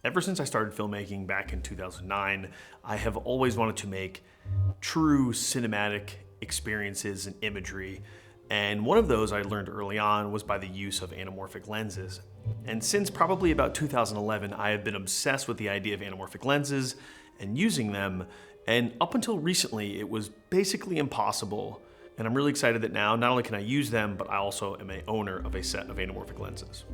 Ever since I started filmmaking back in 2009, I have always wanted to make true cinematic experiences and imagery. And one of those I learned early on was by the use of anamorphic lenses. And since probably about 2011, I have been obsessed with the idea of anamorphic lenses and using them. And up until recently, it was basically impossible. And I'm really excited that now, not only can I use them, but I also am an owner of a set of anamorphic lenses.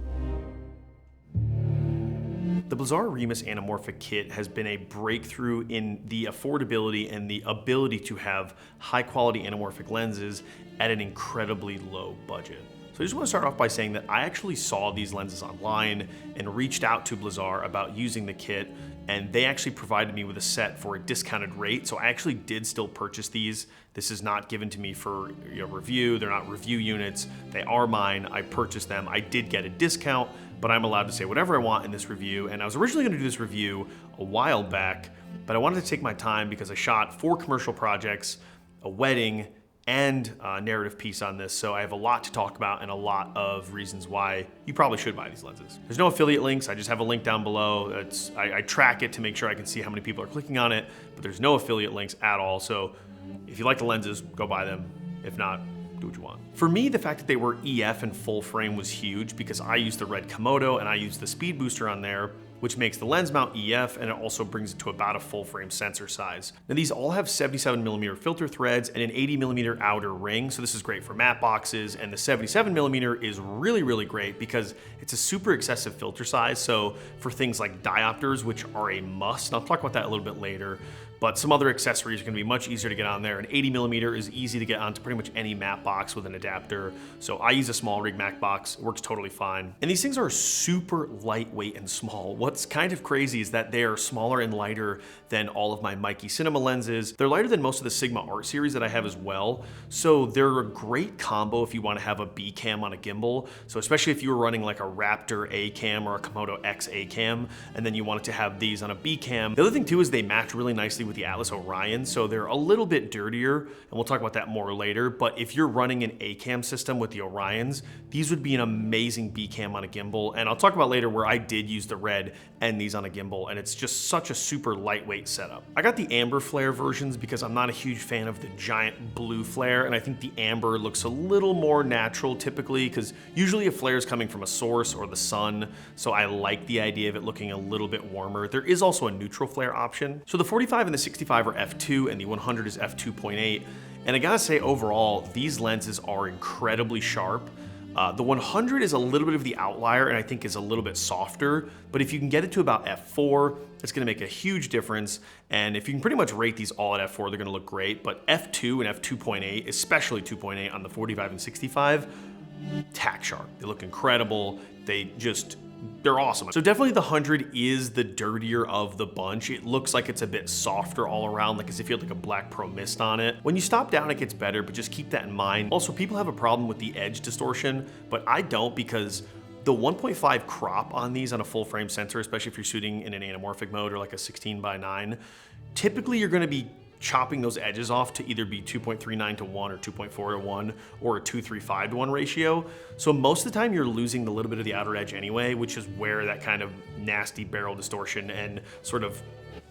The BLAZAR REMUS Anamorphic Kit has been a breakthrough in the affordability and the ability to have high quality anamorphic lenses at an incredibly low budget. So I just want to start off by saying that I actually saw these lenses online and reached out to BLAZAR about using the kit, and they actually provided me with a set for a discounted rate. So I actually did still purchase these. This is not given to me for review. They're not review units. They are mine. I purchased them. I did get a discount, but I'm allowed to say whatever I want in this review. And I was originally going to do this review a while back, but I wanted to take my time because I shot 4 commercial projects, a wedding, and a narrative piece on this. So I have a lot to talk about and a lot of reasons why you probably should buy these lenses. There's no affiliate links. I just have a link down below. I track it to make sure I can see how many people are clicking on it, but there's no affiliate links at all. So if you like the lenses, go buy them. If not, do what you want. For me, the fact that they were EF and full frame was huge because I used the red Komodo and I used the speed booster on there, which makes the lens mount EF, and it also brings it to about a full frame sensor size. Now these all have 77mm filter threads and an 80mm outer ring, so this is great for matte boxes, and the 77mm is really, really great because it's a super excessive filter size, so for things like diopters, which are a must, and I'll talk about that a little bit later, but some other accessories are gonna be much easier to get on there. An 80mm is easy to get onto pretty much any matte box with an adapter. So I use a small rig matte box, it works totally fine. And these things are super lightweight and small. What's kind of crazy is that they are smaller and lighter than all of my Mikey Cinema lenses. They're lighter than most of the Sigma Art series that I have as well. So they're a great combo if you wanna have a B cam on a gimbal. So especially if you were running like a Raptor A cam or a Komodo X A cam, and then you wanted to have these on a B cam. The other thing too is they match really nicely with the Atlas Orion, so they're a little bit dirtier, and we'll talk about that more later, but if you're running an A-cam system with the Orions, these would be an amazing B-cam on a gimbal, and I'll talk about later where I did use the red and these on a gimbal, and it's just such a super lightweight setup. I got the amber flare versions because I'm not a huge fan of the giant blue flare, and I think the amber looks a little more natural typically, because usually a flare is coming from a source or the sun, so I like the idea of it looking a little bit warmer. There is also a neutral flare option. So the 45 and the 65 are f2 and the 100 is f2.8. And I gotta say overall, these lenses are incredibly sharp. The 100 is a little bit of the outlier and I think is a little bit softer, but if you can get it to about f4, it's gonna make a huge difference. And if you can pretty much rate these all at f4, they're gonna look great, but f2 and f2.8, especially 2.8 on the 45 and 65, tack sharp. They look incredible. They're awesome. So definitely the 100 is the dirtier of the bunch. It looks like it's a bit softer all around, like as if you had like a black pro mist on it. When you stop down, it gets better, but just keep that in mind. Also, people have a problem with the edge distortion, but I don't, because the 1.5 crop on these on a full frame sensor, especially if you're shooting in an anamorphic mode or like a 16:9, typically you're gonna be chopping those edges off to either be 2.39 to 1 or 2.4 to 1 or a 2.35 to 1 ratio. So most of the time you're losing a little bit of the outer edge anyway, which is where that kind of nasty barrel distortion and sort of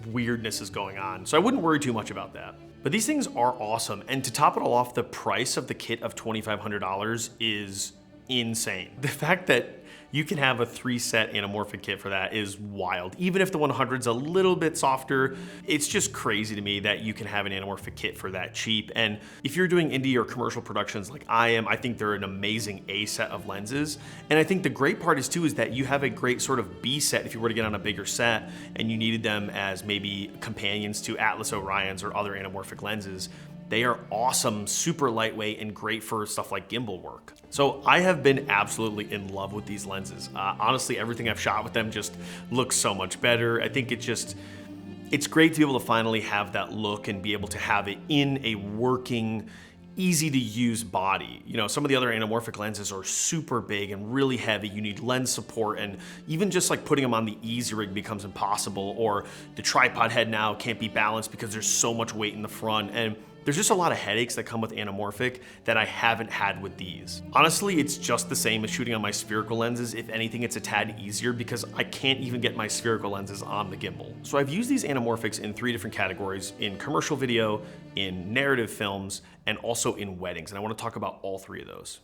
weirdness is going on. So I wouldn't worry too much about that. But these things are awesome. And to top it all off, the price of the kit of $2,500 is insane. The fact that you can have a 3-set anamorphic kit for that is wild. Even if the 100's a little bit softer, it's just crazy to me that you can have an anamorphic kit for that cheap. And if you're doing indie or commercial productions like I am, I think they're an amazing A set of lenses. And I think the great part is too is that you have a great sort of B set if you were to get on a bigger set and you needed them as maybe companions to Atlas Orions or other anamorphic lenses. They are awesome, super lightweight, and great for stuff like gimbal work. So I have been absolutely in love with these lenses. Honestly, everything I've shot with them just looks so much better. I think it's great to be able to finally have that look and be able to have it in a working, easy to use body. You know, some of the other anamorphic lenses are super big and really heavy. You need lens support, and even just like putting them on the easy rig becomes impossible, or the tripod head now can't be balanced because there's so much weight in the front. And There's just a lot of headaches that come with anamorphic that I haven't had with these. Honestly, it's just the same as shooting on my spherical lenses. If anything, it's a tad easier because I can't even get my spherical lenses on the gimbal. So I've used these anamorphics in 3 different categories: in commercial video, in narrative films, and also in weddings. And I want to talk about all 3 of those.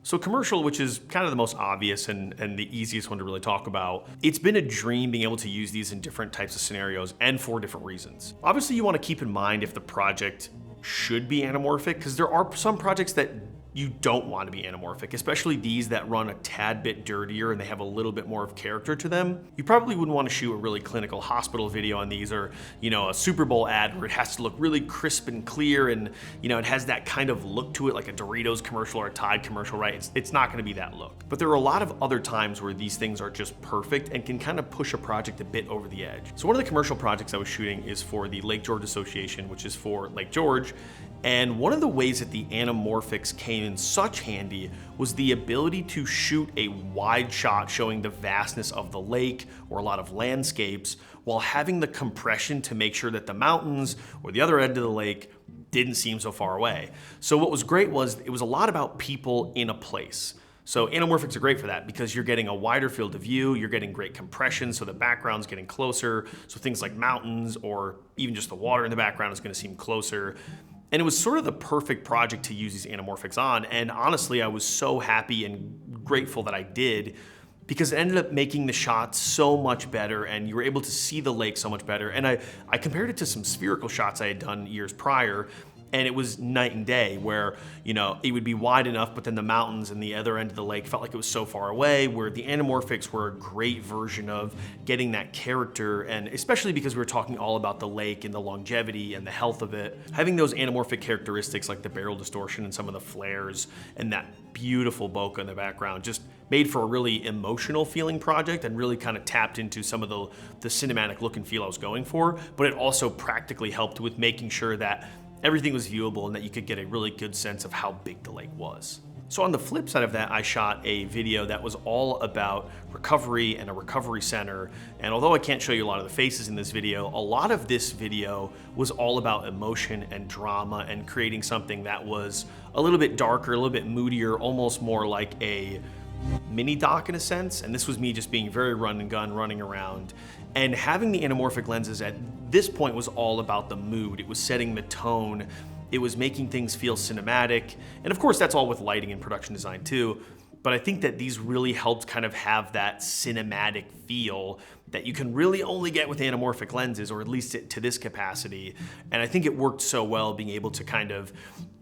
So commercial, which is kind of the most obvious and the easiest one to really talk about, it's been a dream being able to use these in different types of scenarios and for different reasons. Obviously, you want to keep in mind if the project should be anamorphic, because there are some projects that you don't want to be anamorphic, especially these that run a tad bit dirtier and they have a little bit more of character to them. You probably wouldn't want to shoot a really clinical hospital video on these, or, you know, a Super Bowl ad where it has to look really crisp and clear and, you know, it has that kind of look to it, like a Doritos commercial or a Tide commercial, right? It's not going to be that look. But there are a lot of other times where these things are just perfect and can kind of push a project a bit over the edge. So one of the commercial projects I was shooting is for the Lake George Association, which is for Lake George. And one of the ways that the anamorphics came in such handy was the ability to shoot a wide shot showing the vastness of the lake or a lot of landscapes while having the compression to make sure that the mountains or the other end of the lake didn't seem so far away. So what was great was it was a lot about people in a place. So anamorphics are great for that because you're getting a wider field of view, you're getting great compression, so the background's getting closer. So things like mountains or even just the water in the background is going to seem closer. And it was sort of the perfect project to use these anamorphics on. And honestly, I was so happy and grateful that I did, because it ended up making the shots so much better and you were able to see the lake so much better. And I compared it to some spherical shots I had done years prior, and it was night and day, where, you know, it would be wide enough, but then the mountains and the other end of the lake felt like it was so far away, where the anamorphics were a great version of getting that character. And especially because we were talking all about the lake and the longevity and the health of it, having those anamorphic characteristics like the barrel distortion and some of the flares and that beautiful bokeh in the background just made for a really emotional feeling project and really kind of tapped into some of the cinematic look and feel I was going for. But it also practically helped with making sure that everything was viewable and that you could get a really good sense of how big the lake was. So on the flip side of that, I shot a video that was all about recovery and a recovery center. And although I can't show you a lot of the faces in this video, a lot of this video was all about emotion and drama and creating something that was a little bit darker, a little bit moodier, almost more like a mini doc in a sense. And this was me just being very run and gun, running around. And having the anamorphic lenses at this point was all about the mood. It was setting the tone. It was making things feel cinematic. And of course, that's all with lighting and production design too. But I think that these really helped kind of have that cinematic feel that you can really only get with anamorphic lenses, or at least to this capacity. And I think it worked so well being able to kind of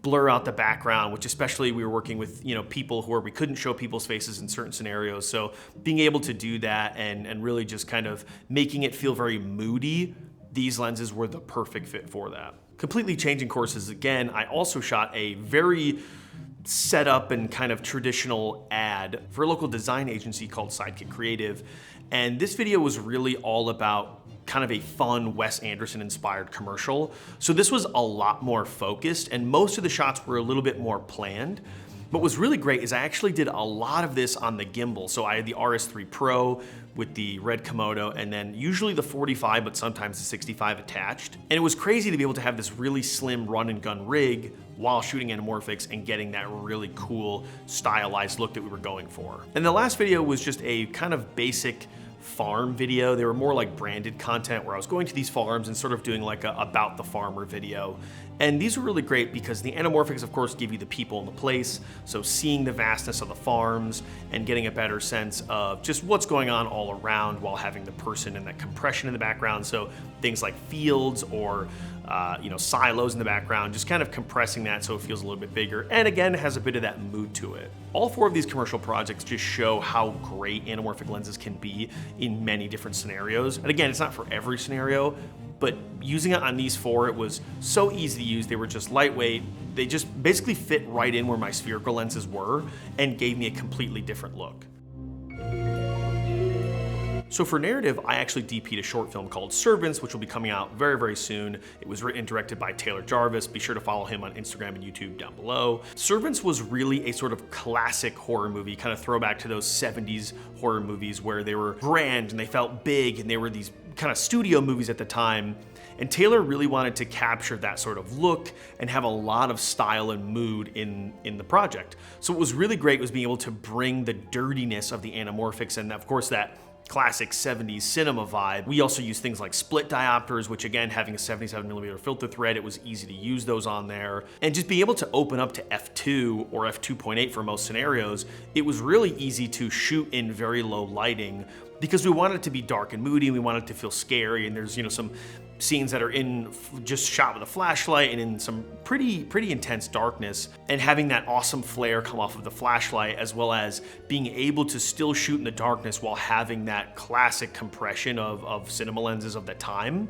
blur out the background, which especially we were working with, you know, people who we couldn't show people's faces in certain scenarios. So being able to do that and really just kind of making it feel very moody, these lenses were the perfect fit for that. Completely changing courses again, I also shot a very set up and kind of traditional ad for a local design agency called Sidekick Creative. And this video was really all about kind of a fun Wes Anderson inspired commercial. So this was a lot more focused and most of the shots were a little bit more planned. What was really great is I actually did a lot of this on the gimbal. So I had the RS3 Pro with the red Komodo and then usually the 45, but sometimes the 65 attached. And it was crazy to be able to have this really slim run and gun rig while shooting anamorphics and getting that really cool stylized look that we were going for. And the last video was just a kind of basic farm video. They were more like branded content where I was going to these farms and sort of doing like a about the farmer video. And these were really great because the anamorphics of course give you the people in the place. So seeing the vastness of the farms and getting a better sense of just what's going on all around while having the person and that compression in the background. So things like fields or you know, silos in the background, just kind of compressing that so it feels a little bit bigger. And again, it has a bit of that mood to it. All 4 of these commercial projects just show how great anamorphic lenses can be in many different scenarios. And again, it's not for every scenario, but using it on these 4, it was so easy to use. They were just lightweight. They just basically fit right in where my spherical lenses were and gave me a completely different look. So for narrative, I actually DP'd a short film called Servants, which will be coming out very, very soon. It was written and directed by Taylor Jarvis. Be sure to follow him on Instagram and YouTube down below. Servants was really a sort of classic horror movie, kind of throwback to those 70s horror movies where they were grand and they felt big and they were these kind of studio movies at the time. And Taylor really wanted to capture that sort of look and have a lot of style and mood in the project. So what was really great was being able to bring the dirtiness of the anamorphics and of course that classic 70s cinema vibe. We also use things like split diopters, which again, having a 77mm filter thread, it was easy to use those on there. And just be able to open up to f2 or f2.8 for most scenarios, it was really easy to shoot in very low lighting because we wanted it to be dark and moody and we wanted it to feel scary. And there's, some scenes that are just shot with a flashlight and in some pretty intense darkness, and having that awesome flare come off of the flashlight, as well as being able to still shoot in the darkness while having that classic compression of cinema lenses of the time,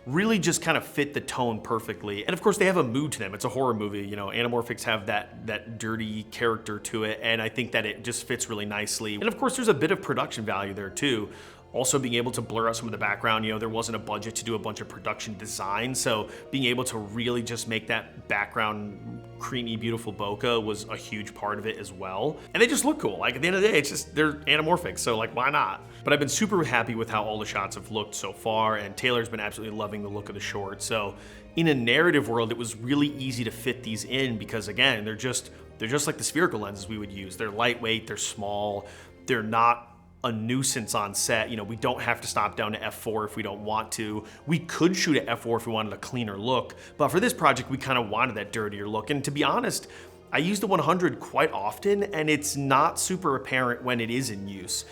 really just kind of fit the tone perfectly. And of course they have a mood to them. It's a horror movie, anamorphics have that dirty character to it, and I think that it just fits really nicely. And of course there's a bit of production value there too. Also being able to blur out some of the background, there wasn't a budget to do a bunch of production design, so being able to really just make that background creamy, beautiful bokeh was a huge part of it as well. And they just look cool. Like at the end of the day, they're anamorphic, so like why not? But I've been super happy with how all the shots have looked so far, and Taylor's been absolutely loving the look of the short. So in a narrative world, it was really easy to fit these in because again, they're just like the spherical lenses we would use. They're lightweight, they're small, they're not a nuisance on set. We don't have to stop down to f4 if we don't want to. We could shoot at f4 if we wanted a cleaner look, but for this project, we kind of wanted that dirtier look. And to be honest, I use the 100 quite often, and it's not super apparent when it is in use.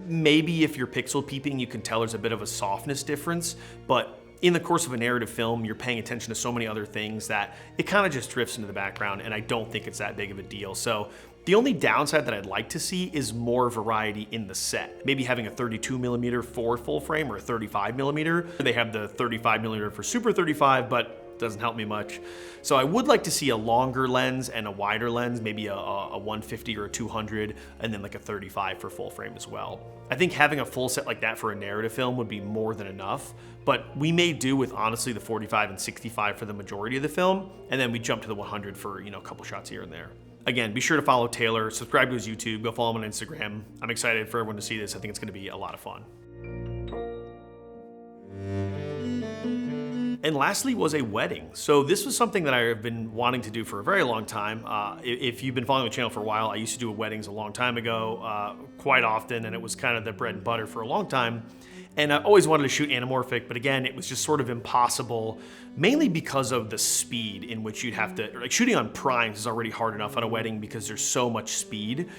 Maybe if you're pixel peeping, you can tell there's a bit of a softness difference, but in the course of a narrative film, you're paying attention to so many other things that it kind of just drifts into the background, and I don't think it's that big of a deal. So the only downside that I'd like to see is more variety in the set. Maybe having a 32mm for full frame or a 35mm. They have the 35mm for Super 35, but doesn't help me much. So I would like to see a longer lens and a wider lens, maybe a 150 or a 200, and then like a 35 for full frame as well. I think having a full set like that for a narrative film would be more than enough, but we may do with honestly the 45 and 65 for the majority of the film, and then we jump to the 100 for a couple shots here and there. Again, be sure to follow Taylor, subscribe to his YouTube, go follow him on Instagram. I'm excited for everyone to see this. I think it's gonna be a lot of fun. And lastly was a wedding. So this was something that I have been wanting to do for a very long time. If you've been following the channel for a while, I used to do weddings a long time ago, quite often, and it was kind of the bread and butter for a long time. And I always wanted to shoot anamorphic, but again, it was just sort of impossible, mainly because of the speed in which you'd have to, like shooting on primes is already hard enough on a wedding because there's so much speed.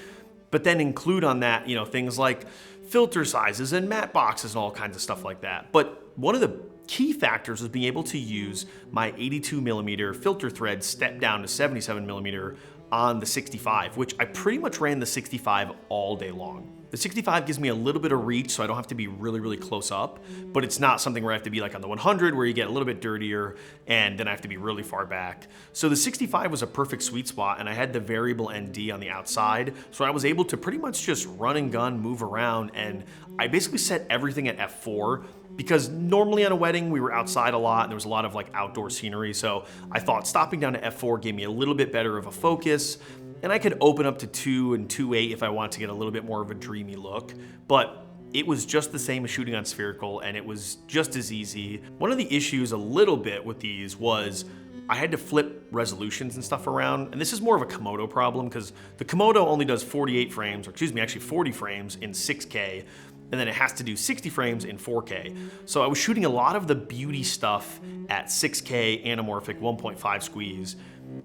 But then include on that, things like filter sizes and matte boxes and all kinds of stuff like that. But one of the key factors was being able to use my 82mm filter thread step down to 77mm on the 65, which I pretty much ran the 65 all day long. The 65 gives me a little bit of reach, so I don't have to be really, really close up, but it's not something where I have to be like on the 100 where you get a little bit dirtier and then I have to be really far back. So the 65 was a perfect sweet spot, and I had the variable ND on the outside, so I was able to pretty much just run and gun, move around, and I basically set everything at f4 because normally on a wedding we were outside a lot and there was a lot of like outdoor scenery, so I thought stopping down to f4 gave me a little bit better of a focus, and I could open up to 2 and 2.8 if I want to get a little bit more of a dreamy look, but it was just the same as shooting on spherical, and it was just as easy. One of the issues a little bit with these was I had to flip resolutions and stuff around, and this is more of a Komodo problem because the Komodo only does 48 frames, or excuse me, actually 40 frames in 6K, and then it has to do 60 frames in 4K. So I was shooting a lot of the beauty stuff at 6K anamorphic 1.5 squeeze.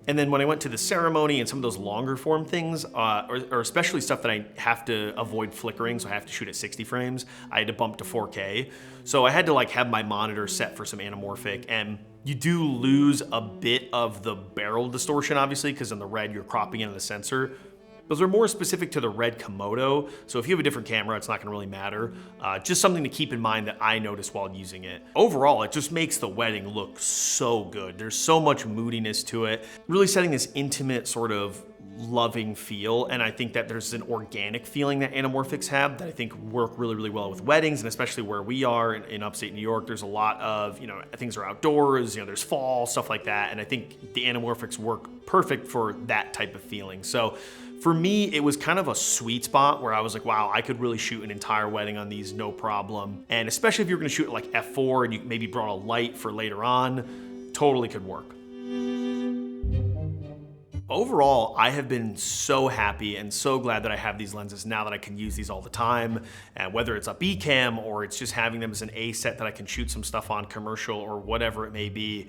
And then when I went to the ceremony and some of those longer form things, or especially stuff that I have to avoid flickering, so I have to shoot at 60 frames, I had to bump to 4K. So I had to like have my monitor set for some anamorphic, and you do lose a bit of the barrel distortion, obviously, because in the red you're cropping into the sensor. Those are more specific to the red Komodo, so if you have a different camera, it's not gonna really matter. Just something to keep in mind that I noticed while using it. Overall, it just makes the wedding look so good. There's so much moodiness to it. Really setting this intimate sort of loving feel, and I think that there's an organic feeling that anamorphics have that I think work really, really well with weddings, and especially where we are in upstate New York, there's a lot of, things are outdoors, there's fall, stuff like that, and I think the anamorphics work perfect for that type of feeling. So for me, it was kind of a sweet spot where I was like, wow, I could really shoot an entire wedding on these, no problem. And especially if you're gonna shoot at like f4 and you maybe brought a light for later on, totally could work. Overall, I have been so happy and so glad that I have these lenses now that I can use these all the time. And whether it's a B cam or it's just having them as an A set that I can shoot some stuff on commercial or whatever it may be,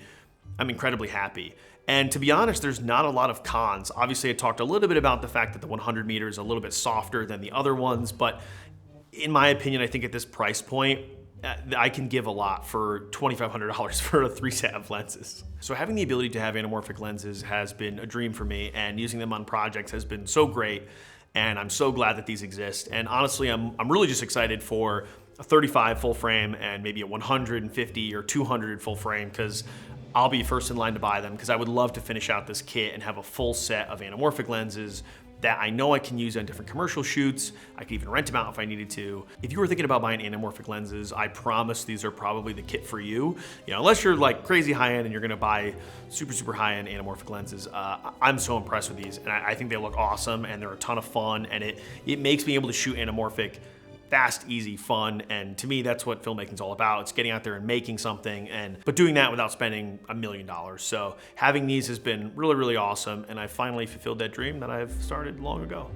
I'm incredibly happy. And to be honest, there's not a lot of cons. Obviously, I talked a little bit about the fact that the 100 meter is a little bit softer than the other ones, but in my opinion, I think at this price point, I can give a lot for $2,500 for a 3 set of lenses. So having the ability to have anamorphic lenses has been a dream for me, and using them on projects has been so great, and I'm so glad that these exist. And honestly, I'm really just excited for a 35 full frame and maybe a 150 or 200 full frame, because I'll be first in line to buy them, because I would love to finish out this kit and have a full set of anamorphic lenses that I know I can use on different commercial shoots. I could even rent them out if I needed to. If you were thinking about buying anamorphic lenses, I promise these are probably the kit for you. Unless you're like crazy high end and you're gonna buy super, super high end anamorphic lenses. I'm so impressed with these, and I think they look awesome, and they're a ton of fun, and it makes me able to shoot anamorphic fast, easy, fun, and to me, that's what filmmaking's all about. It's getting out there and making something, but doing that without spending $1 million. So having these has been really, really awesome, and I finally fulfilled that dream that I've started long ago.